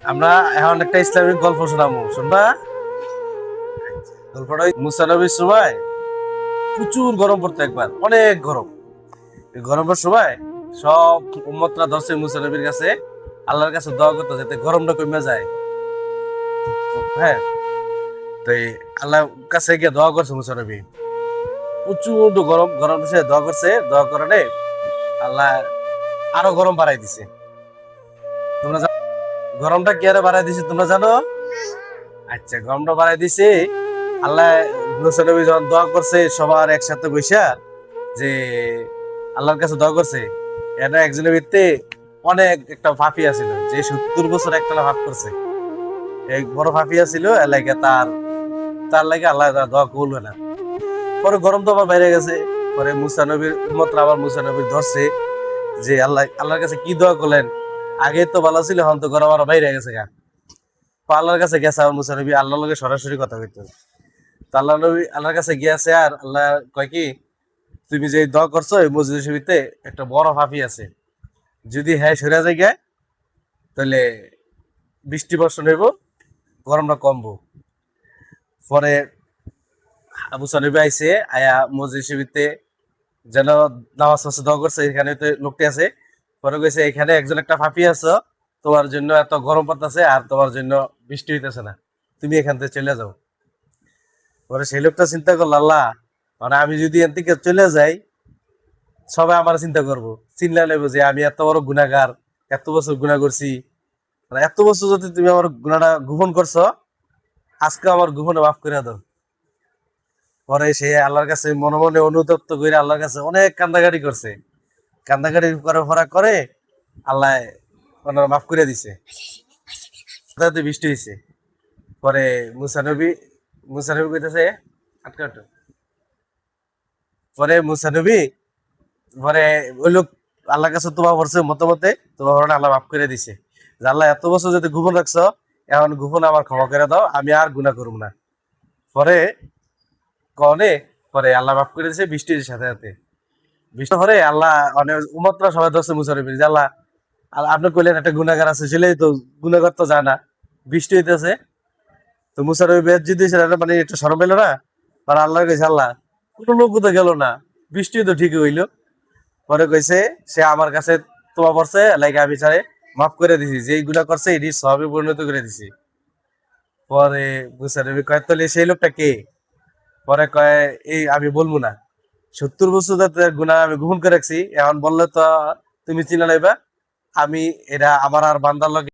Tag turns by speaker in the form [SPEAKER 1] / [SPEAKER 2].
[SPEAKER 1] আমরা এখন একটা ইসলামিক গল্প শোনাবো, শুনবা? গল্পটা মুসা নবীর সময় প্রচুর গরম পড়তো, একবার অনেক গরম। এই গরমের সময় সব উম্মতরা ধরছে মুসা নবীর কাছে, আল্লাহর কাছে দোয়া করতো যাতে গরমটা কমে যায়। হ্যাঁ, তো এই আল্লাহর কাছে গিয়ে দোয়া করছে মুসা নবী। প্রচুর গরম, গরম সে দোয়া করছে, দোয়া করানে আল্লাহ আরো গরম বাড়াই দিছে। তোমরা গরমটা কি আরো বাড়াই দিছে তোমরা জানো? আচ্ছা, গরমটা বাড়াই দিছে আল্লাহ। মুসা নবী যখন দোয়া করছে সবার একসাথে বৈশা, যে আল্লাহর কাছে দোয়া করছে, এটা একজনের ভিত্তি অনেক একটা ফাফিয়া ছিল, যে 70 বছর একটানা ভাব করছে। এক বড় ফাফিয়া ছিল এলাকা, তার তার লাগে আল্লাহ তার দোয়া কবুল হয় না। পরে গরম তো আবার বাইরে গেছে। পরে মুসা নবীর উম্মতরা আবার মুসা নবীর ধরছে যে আল্লাহর কাছে কি দোয়া করলেন, আগে তো ভালো ছিল, এখন তো গরম আরো বাইরে গেছে গা। তো আল্লাহর কাছে গেছে আবার মুসা নবী, আল্লাহর লগে সরাসরি কথা কইতো। তো আল্লাহ নবী আল্লাহর কাছে গিয়েছে, আর আল্লাহ কয় কি, তুমি যে দোয়া করছো এই মসজিদ শরীফে একটা বড় ফাফি আছে, যদি হ্যাঁ সরে যায় গে, তাহলে বৃষ্টি বর্ষণ হইব, গরমটা কমবো। পরে আবু সানিবে আইছে, আয়া মসজিদ শরীফে যেন নামাজ পাশে দোয়া করছে, এখানে তো লোকটি আছে। পরে কইছে এখানে একজন একটা ফাফি আছো, তোমার জন্য এত গরম পড়তেছে আর তোমার জন্য বৃষ্টি হইতেছে না, তুমি এখান থেকে চলে যাও। পরে সেই লোকটা চিন্তা করলো, আল্লাহ, মানে আমি যদি এখান থেকে চলে যাই, সবাই আমার চিন্তা করবো, চিন্তা নেবো যে আমি এত বড় গুনাহগার, এত বছর গুনাহ করছি। মানে এত বছর যদি তুমি আমার গুনাহটা গোপন করছো, আজকে আমার গোপনে মাফ করে দাও। পরে সে আল্লাহর কাছে মনে মনে অনুতপ্ত করে আল্লাহর কাছে অনেক কান্দাকাটি করছে। কান্দাকাটি করে ভরা করে আল্লাহ মানে মাফ করে দিছে, তাতে বৃষ্টি হয়েছে। পরে মুসানবী মুসানবী কইতেছে আটকা আটকা। পরে মুসানবী পরে ওই লোক আল্লাহর কাছে তোমার পড়ছে মতামতে, তোমার পরে আল্লাহ মাফ করে দিছে, যে আল্লাহ এত বছর যদি গোপন রাখছো, এখন গোপন আমার ক্ষমা করে দাও, আমি আর গুনাহ করব না। পরে কনে পরে আল্লাহ মাফ করে দিছে বৃষ্টির সাথে সাথে। বৃষ্টি পরে আল্লাহ অনেক উম্মতরা সবাই ধরছে মুসানবী, যে আল্লাহ আপনি কইলেন একটা গুনাহগার আছে, ছেলে তো গুনাহগার তো জানা, বৃষ্টি হইতেছে। তো মুসার ওই বেদ যদি মানে একটু সরম পেলো না, আর আল্লাহ কইছে, আল্লাহ কোনো লোক তো গেল না, বৃষ্টি তো ঠিকই হইলো। পরে কইছে সে আমার কাছে তোমা পড়ছে, লাইক আমি চাই মাফ করে দিছি, যেই গুনাহ করছে এটি সবই পরিণত করে দিছি। পরে মুসা নবী কয়, তাহলে সেই লোকটা কে? পরে কয়, এই আমি বলবো না, 70 বছর গুনাহ আমি গোপন করে রাখছি, এখন বললে তো তুমি চিনা লাইবা। আমি এটা আমার আর বান্দার লগে